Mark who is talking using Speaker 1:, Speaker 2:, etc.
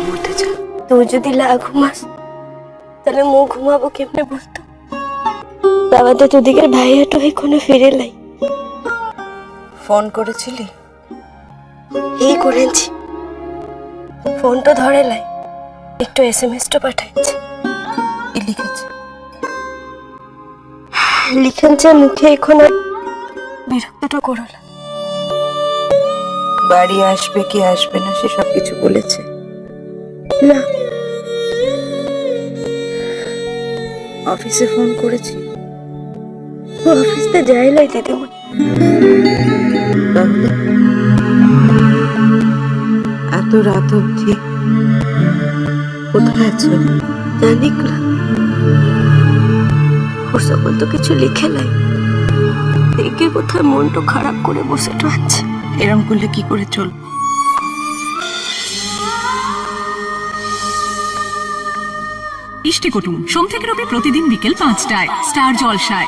Speaker 1: ঘুমোতে যা। তুই যদি না ঘুমাস তাহলে মু ঘুমাবো কেমনে বলতো? বাবা তো তোদিকের ভাইয়াটা এখনো ফিরে লাই।
Speaker 2: ফোন করেছিলি?
Speaker 1: এই করেছি, ফোন তো ধরে লাই, একটু SMS-টা পাঠাইছে।
Speaker 2: কি লিখেছে?
Speaker 1: লিখেছে মুখে এখন আর বিরক্তটা করল।
Speaker 2: বাড়ি আসবে কি আসবে না সেসব কিছু বলেছে?
Speaker 1: না,
Speaker 2: অফিসে ফোন করেছি?
Speaker 1: ও অফিসতে যাই লাই দিদিমণি।
Speaker 2: তাহলে এত রাত অবধি কোথায় আছে?
Speaker 1: জানি না, ওর সকল তো কিছু লিখে নাই, দেখে কোথায় মনটা খারাপ করে বসে আছে।
Speaker 2: এরম করলে কি করে চলবে?
Speaker 3: ইষ্টি কুটুম সোম থেকে রবি প্রতিদিন বিকেল 5টায় স্টার জলসায়।